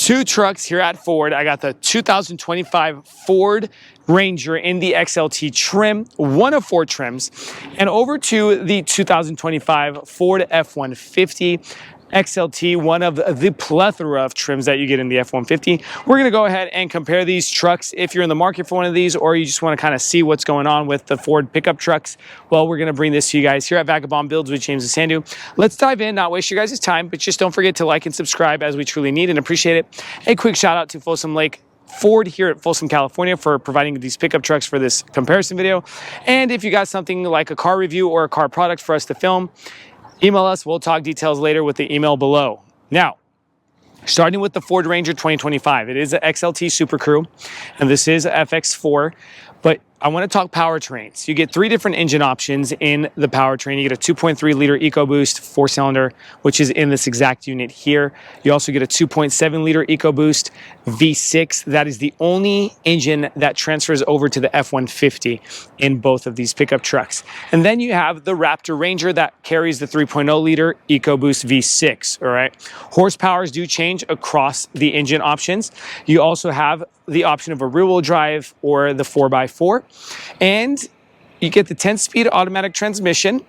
Two trucks here at Ford. I got the 2025 Ford Ranger in the XLT trim, one of four trims, and over to the 2025 Ford F-150 XLT, one of the plethora of trims that you get in the F-150. We're going to go ahead and compare these trucks. If you're in the market for one of these, or you just want to kind of see what's going on with the Ford pickup trucks, well, we're going to bring this to you guys here at Vagabond Builds with James and Sandu. Let's dive in, not waste your guys' time, but just don't forget to like and subscribe, as we truly need and appreciate it. A quick shout out to Folsom Lake Ford here at Folsom, California, for providing these pickup trucks for this comparison video. And if you got something like a car review or a car product for us to film, email us. We'll talk details later with the email below. Now, starting with the Ford Ranger 2025, it is an XLT Super Crew, and this is a FX4, but I want to talk powertrains. You get three different engine options in the powertrain. You get a 2.3 liter EcoBoost 4-cylinder, which is in this exact unit here. You also get a 2.7 liter EcoBoost V6. That is the only engine that transfers over to the F-150 in both of these pickup trucks. And then you have the Raptor Ranger that carries the 3.0 liter EcoBoost V6, all right? Horsepowers do change across the engine options. You also have the option of a rear-wheel drive or the 4x4. And you get the 10-speed automatic transmission,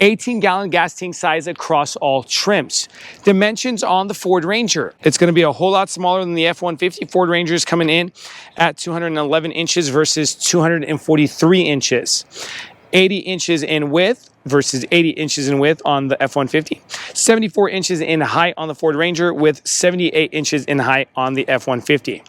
18-gallon gas tank size across all trims. Dimensions on the Ford Ranger. It's going to be a whole lot smaller than the F-150. Ford Ranger is coming in at 211 inches versus 243 inches. 80 inches in width versus 80 inches in width on the F-150. 74 inches in height on the Ford Ranger with 78 inches in height on the F-150.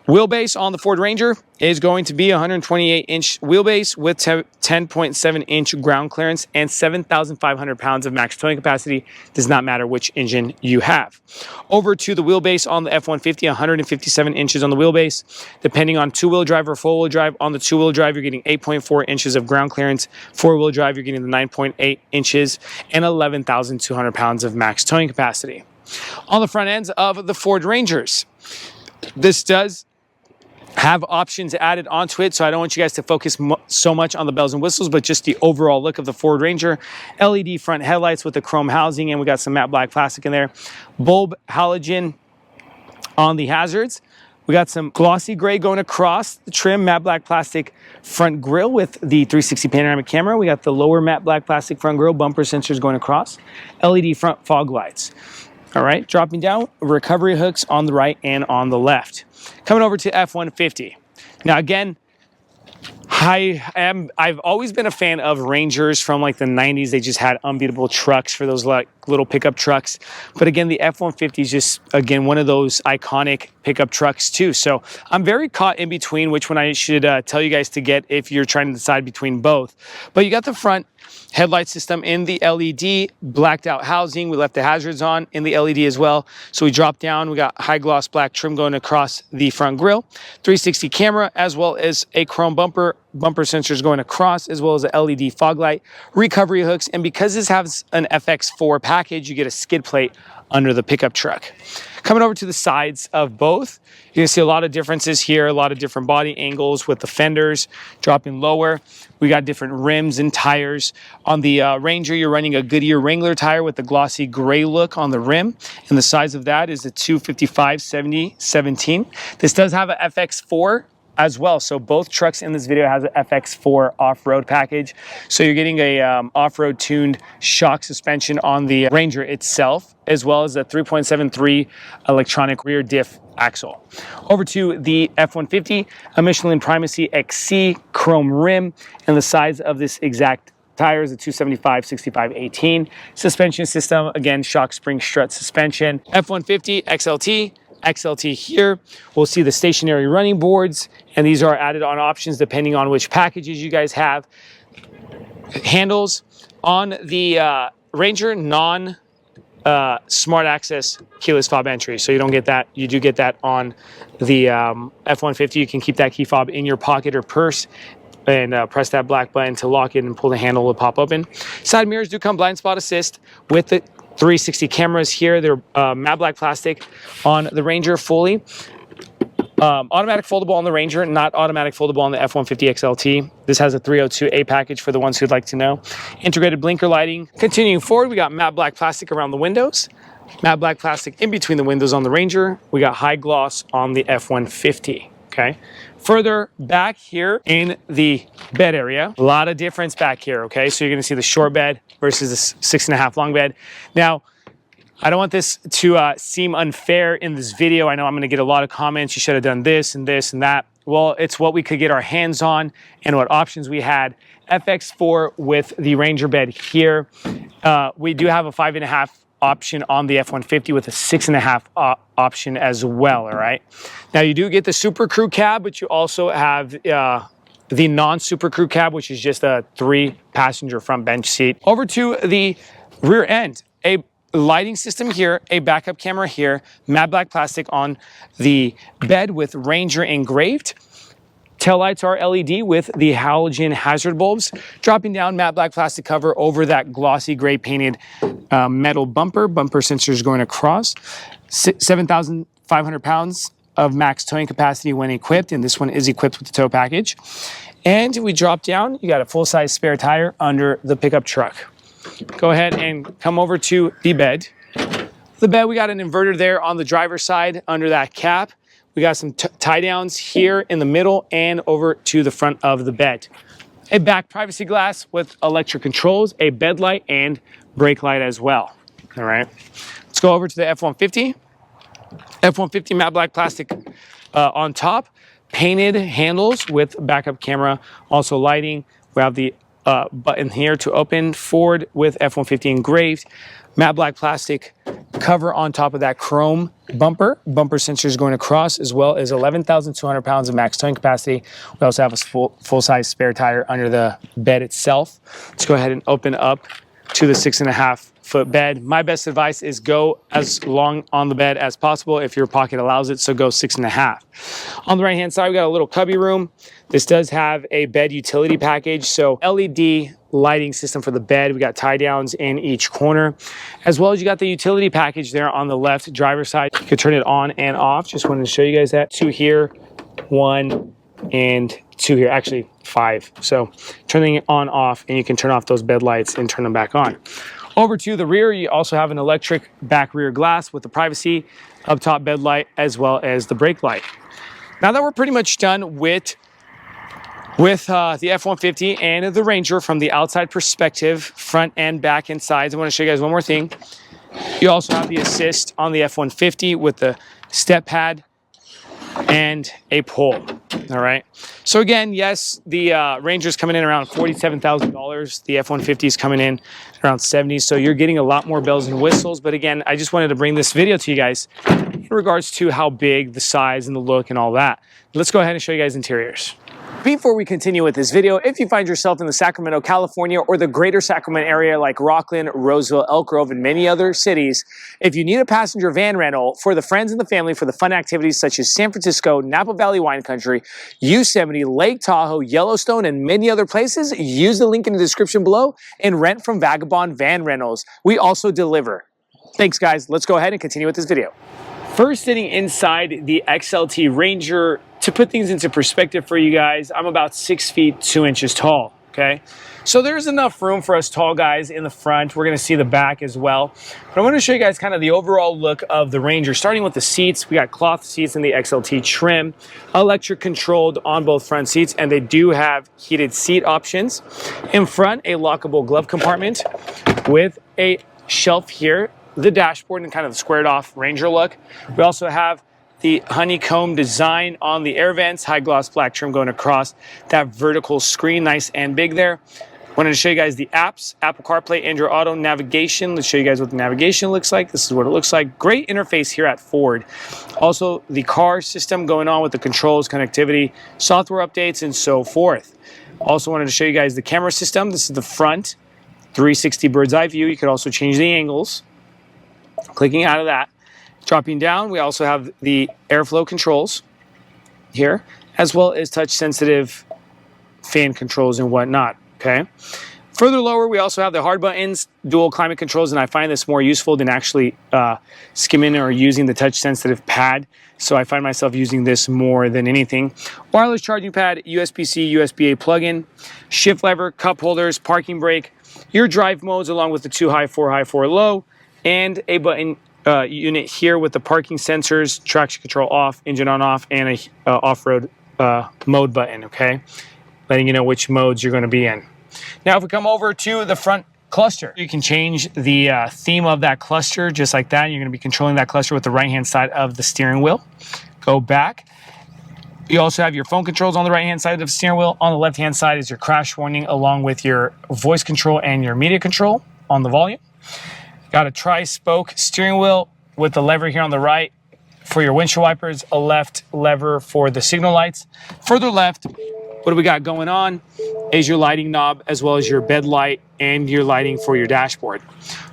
Wheelbase on the Ford Ranger is going to be 128-inch wheelbase with 10.7-inch ground clearance and 7,500 pounds of max towing capacity. Does not matter which engine you have. Over to the wheelbase on the F-150, 157 inches on the wheelbase. Depending on two-wheel drive or four-wheel drive, on the two-wheel drive, you're getting 8.4 inches of ground clearance. Four-wheel drive, you're getting the 9.8 inches and 11,200 pounds of max towing capacity. On the front ends of the Ford Rangers, this does have options added onto it, so I don't want you guys to focus so much on the bells and whistles, but just the overall look of the Ford Ranger. LED front headlights with the chrome housing, and we got some matte black plastic in there. Bulb halogen on the hazards. We got some glossy gray going across the trim, matte black plastic front grille with the 360 panoramic camera. We got the lower matte black plastic front grille, bumper sensors going across, LED front fog lights. All right, dropping down, recovery hooks on the right and on the left. Coming over to F-150. Now again, I've always been a fan of Rangers from like the 90s. They just had unbeatable trucks for those like little pickup trucks. But again, the F-150 is just, again, one of those iconic pickup trucks too. So I'm very caught in between which one I should tell you guys to get if you're trying to decide between both. But you got the front headlight system in the LED, blacked out housing. We left the hazards on in the LED as well. So we drop down, we got high gloss black trim going across the front grille, 360 camera, as well as a chrome bumper sensors going across, as well as a LED fog light, recovery hooks. And because this has an FX4 package, you get a skid plate under the pickup truck. Coming over to the sides of both, you can see a lot of differences here, a lot of different body angles with the fenders dropping lower. We got different rims and tires. On the Ranger, you're running a Goodyear Wrangler tire with the glossy gray look on the rim. And the size of that is a 255/70/17. This does have a FX4 as well. So both trucks in this video has an FX4 off-road package. So you're getting a off-road tuned shock suspension on the Ranger itself, as well as a 3.73 electronic rear diff axle. Over to the F-150, a Michelin Primacy XC chrome rim, and the size of this exact tire is a 275/65/18. Suspension system, again, shock spring strut suspension. F-150 XLT. XLT here. We'll see the stationary running boards, and these are added on options depending on which packages you guys have. Handles on the Ranger, smart access keyless fob entry, so you don't get that. You do get that on the F-150. You can keep that key fob in your pocket or purse and press that black button to lock it and pull the handle to pop open. Side mirrors do come blind spot assist with the 360 cameras here. They're matte black plastic on the Ranger fully. Automatic foldable on the Ranger, not automatic foldable on the F-150 XLT. This has a 302A package for the ones who'd like to know. Integrated blinker lighting. Continuing forward, we got matte black plastic around the windows. Matte black plastic in between the windows on the Ranger. We got high gloss on the F-150, okay? Further back here in the bed area, a lot of difference back here, okay? So you're gonna see the short bed versus the 6.5 long bed. Now, I don't want this to seem unfair in this video. I know I'm gonna get a lot of comments. You should have done this and this and that. Well, it's what we could get our hands on and what options we had. FX4 with the Ranger bed here. We do have a 5.5 option on the F-150 with a 6.5 option as well, all right? Now you do get the Super Crew cab, but you also have the non-Super Crew cab, which is just a 3-passenger front bench seat. Over to the rear end, a lighting system here, a backup camera here, matte black plastic on the bed with Ranger engraved. Taillights are LED with the halogen hazard bulbs. Dropping down matte black plastic cover over that glossy gray painted metal bumper. Bumper sensors going across. 7,500 pounds of max towing capacity when equipped, and this one is equipped with the tow package. And we drop down, you got a full-size spare tire under the pickup truck. Go ahead and come over to the bed. The bed, we got an inverter there on the driver's side under that cap. We got some tie downs here in the middle and over to the front of the bed. A back privacy glass with electric controls, a bed light and brake light as well. All right, let's go over to the F-150. F-150 matte black plastic on top, painted handles with backup camera, also lighting. We have the button here to open, forward with F-150 engraved, matte black plastic cover on top of that chrome bumper sensors going across, as well as 11,200 pounds of max towing capacity. We also have a full-size spare tire under the bed itself. Let's go ahead and open up to the 6.5-foot bed. My best advice is go as long on the bed as possible if your pocket allows it, so go 6.5. On the right-hand side, we got a little cubby room. This does have a bed utility package, so LED lighting system for the bed. We got tie downs in each corner, as well as you got the utility package there on the left driver's side. You could turn it on and off. Just wanted to show you guys that. 2 here, 1 and 2 here, actually 5. So turning it on, off, and you can turn off those bed lights and turn them back on. Over to the rear, you also have an electric back rear glass with the privacy, up top bed light, as well as the brake light. Now that we're pretty much done with the F-150 and the Ranger from the outside perspective, front and back and sides, I want to show you guys one more thing. You also have the assist on the F-150 with the step pad and a pole. All right. So again, yes, the Ranger's coming in around $47,000. The F-150 is coming in around $70,000. So you're getting a lot more bells and whistles. But again, I just wanted to bring this video to you guys in regards to how big, the size, and the look and all that. Let's go ahead and show you guys interiors. Before we continue with this video, if you find yourself in the Sacramento, California, or the greater Sacramento area like Rockland, Roseville, Elk Grove, and many other cities, if you need a passenger van rental for the friends and the family for the fun activities such as San Francisco, Napa Valley Wine Country, Yosemite, Lake Tahoe, Yellowstone, and many other places, use the link in the description below and rent from Vagabond Van Rentals. We also deliver. Thanks, guys. Let's go ahead and continue with this video. First, sitting inside the XLT Ranger, to put things into perspective for you guys, I'm about 6 feet 2 inches tall, okay? So there's enough room for us tall guys in the front. We're gonna see the back as well. But I wanna show you guys kind of the overall look of the Ranger, starting with the seats. We got cloth seats in the XLT trim, electric controlled on both front seats, and they do have heated seat options. In front, a lockable glove compartment with a shelf here, the dashboard and kind of the squared off Ranger look. We also have the honeycomb design on the air vents, high gloss black trim going across that vertical screen, nice and big there. Wanted to show you guys the apps, Apple CarPlay, Android Auto, navigation. Let's show you guys what the navigation looks like. This is what it looks like. Great interface here at Ford. Also the car system going on with the controls, connectivity, software updates, and so forth. Also wanted to show you guys the camera system. This is the front 360 bird's eye view. You could also change the angles. Clicking out of that. Dropping down, we also have the airflow controls here, as well as touch sensitive fan controls and whatnot, okay? Further lower, we also have the hard buttons, dual climate controls, and I find this more useful than actually skimming or using the touch-sensitive pad. So I find myself using this more than anything. Wireless charging pad, USB-C, USB-A plug-in, shift lever, cup holders, parking brake, your drive modes along with the 2 high, 4 low, and a button unit here with the parking sensors, traction control off, engine on off, and a off-road mode button, okay? Letting you know which modes you're going to be in. Now, if we come over to the front cluster, you can change the theme of that cluster just like that. You're going to be controlling that cluster with the right-hand side of the steering wheel. Go back. You also have your phone controls on the right-hand side of the steering wheel. On the left-hand side is your crash warning along with your voice control and your media control on the volume. Got a tri-spoke steering wheel with the lever here on the right for your windshield wipers, a left lever for the signal lights. Further left, what do we got going on is your lighting knob as well as your bed light and your lighting for your dashboard.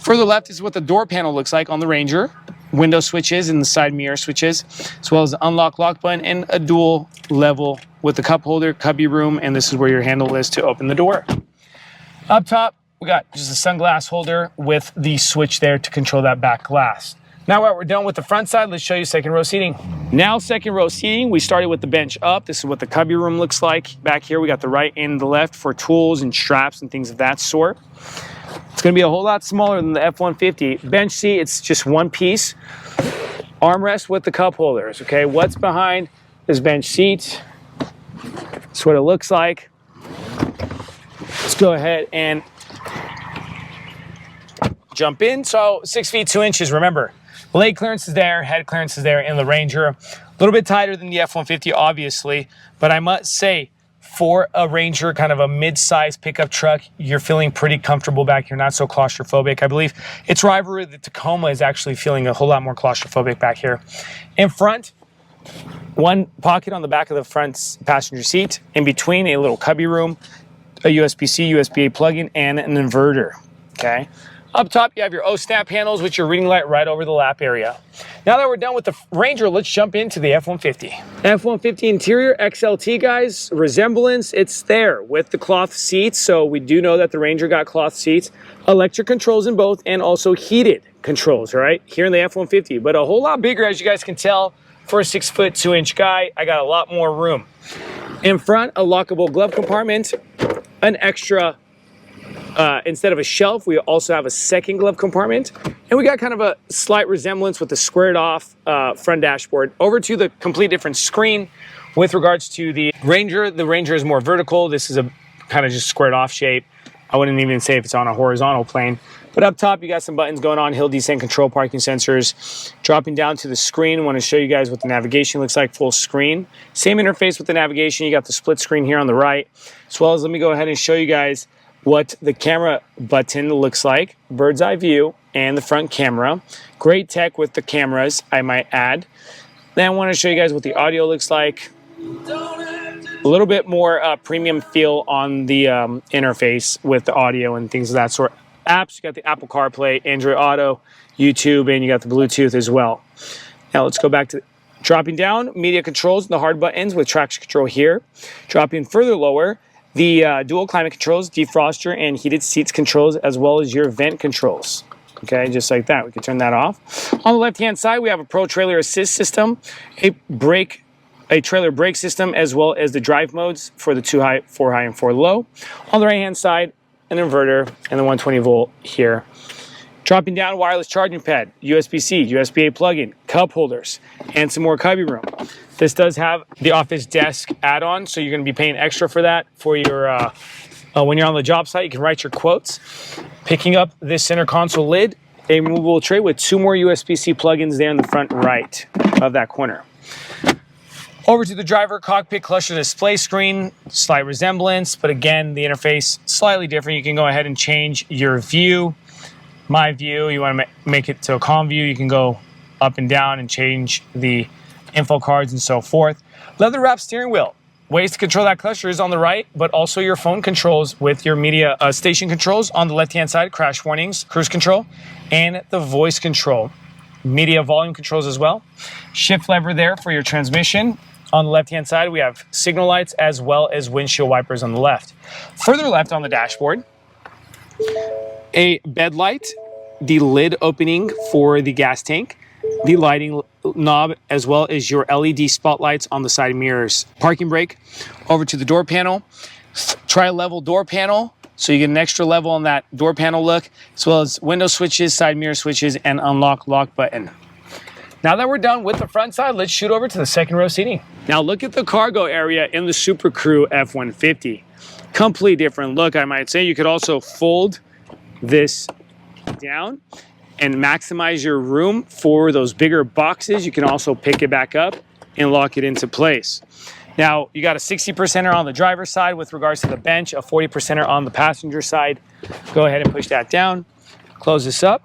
Further left is what the door panel looks like on the Ranger. Window switches and the side mirror switches, as well as the unlock lock button and a dual level with the cup holder, cubby room, and this is where your handle is to open the door. Up top, we got just a sunglass holder with the switch there to control that back glass. Now that we're done with the front side, let's show you second row seating. Now second row seating, we started with the bench up. This is what the cubby room looks like. Back here, we got the right and the left for tools and straps and things of that sort. It's gonna be a whole lot smaller than the F-150. Bench seat, it's just one piece. Armrest with the cup holders, okay? What's behind this bench seat? That's what it looks like. Let's go ahead and jump in. So 6 feet 2 inches, remember. Leg clearance is there, head clearance is there in the Ranger. A little bit tighter than the F-150, obviously, but I must say, for a Ranger, kind of a mid-size pickup truck, you're feeling pretty comfortable back here, not so claustrophobic. I believe its rival, the Tacoma, is actually feeling a whole lot more claustrophobic back here. In front, one pocket on the back of the front passenger seat. In between, a little cubby room, a USB-C, USB-A plug-in, and an inverter, okay? Up top, you have your O-snap panels with your reading light right over the lap area. Now that we're done with the Ranger, let's jump into the F-150. F-150 interior, XLT, guys, resemblance, it's there with the cloth seats. So we do know that the Ranger got cloth seats, electric controls in both, and also heated controls, all right, here in the F-150. But a whole lot bigger, as you guys can tell, for a 6 foot 2 inch guy. I got a lot more room. In front, a lockable glove compartment, an extra instead of a shelf, we also have a second glove compartment, and we got kind of a slight resemblance with the squared off front dashboard. Over to the complete different screen with regards to the Ranger. The Ranger is more vertical. This is a kind of just squared off shape. I wouldn't even say if it's on a horizontal plane. But up top, you got some buttons going on, hill descent control, parking sensors. Dropping down to the screen, I want to show you guys what the navigation looks like, full screen. Same interface with the navigation. You got the split screen here on the right, as well as let me go ahead and show you guys what the camera button looks like, bird's eye view, and the front camera. Great tech with the cameras, I might add. Then I want to show you guys what the audio looks like. A little bit more premium feel on the interface with the audio and things of that sort. Apps, you got the Apple CarPlay, Android Auto, YouTube, and you got the Bluetooth as well. Now let's go back to dropping down, media controls and the hard buttons with traction control here. Dropping further lower, the dual climate controls, defroster and heated seats controls, as well as your vent controls. Okay, just like that. We can turn that off. On the left-hand side, we have a Pro Trailer Assist system, a trailer brake system, as well as the drive modes for the 2 high, 4 high, and 4 low. On the right-hand side, an inverter and the 120 volt here. Dropping down, wireless charging pad, USB-C, USB-A plug-in, cup holders, and some more cubby room. This does have the office desk add-on, so you're going to be paying extra for that for your when you're on the job site. You can write your quotes. Picking up this center console lid, a removable tray with 2 more USB-C plugins there in the front right of that corner. Over to the driver cockpit cluster display screen, slight resemblance, but again, the interface slightly different. You can go ahead and change your view. My view, you want to make it to a calm view, you can go up and down and change the info cards and so forth. Leather wrap steering wheel. Ways to control that cluster is on the right, but also your phone controls with your media station controls on the left-hand side, crash warnings, cruise control, and the voice control. Media volume controls as well. Shift lever there for your transmission. On the left-hand side, we have signal lights as well as windshield wipers on the left. Further left on the dashboard, A bed light, the lid opening for the gas tank, the lighting knob, as well as your LED spotlights on the side mirrors. Parking brake, over to the door panel, tri-level door panel, so you get an extra level on that door panel look, as well as window switches, side mirror switches, and unlock lock button. Now that we're done with the front side, let's shoot over to the second row seating. Now look at the cargo area in the Super Crew F-150. Completely different look, I might say. You could also fold this down and maximize your room for those bigger boxes. You can also pick it back up and lock it into place. Now, you got a 60%er on the driver's side with regards to the bench, a 40%er on the passenger side. Go ahead and push that down, close this up.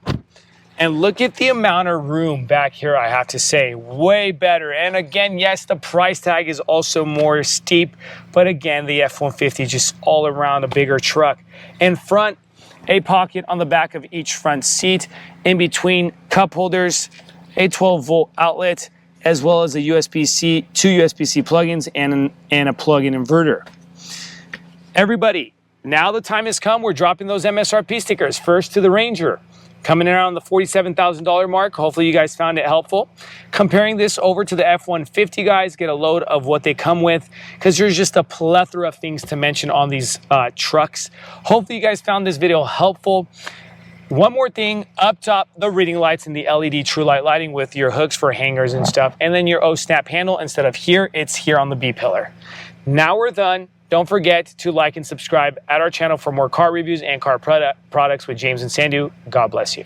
And look at the amount of room back here, I have to say, way better. And again, yes, the price tag is also more steep, but again, the F-150 just all around a bigger truck. In front, a pocket on the back of each front seat, in between cup holders, a 12-volt outlet, as well as a USB-C, 2 USB-C plugins, and a plug-in inverter. Everybody, now the time has come. We're dropping those MSRP stickers. First to the Ranger, coming in around the $47,000 mark. Hopefully you guys found it helpful. Comparing this over to the F-150, guys, get a load of what they come with, because there's just a plethora of things to mention on these trucks. Hopefully you guys found this video helpful. One more thing, up top, the reading lights and the LED true light lighting with your hooks for hangers and stuff. And then your O-snap handle, instead of here, it's here on the B-pillar. Now we're done. Don't forget to like and subscribe at our channel for more car reviews and car products with James and Sandu. God bless you.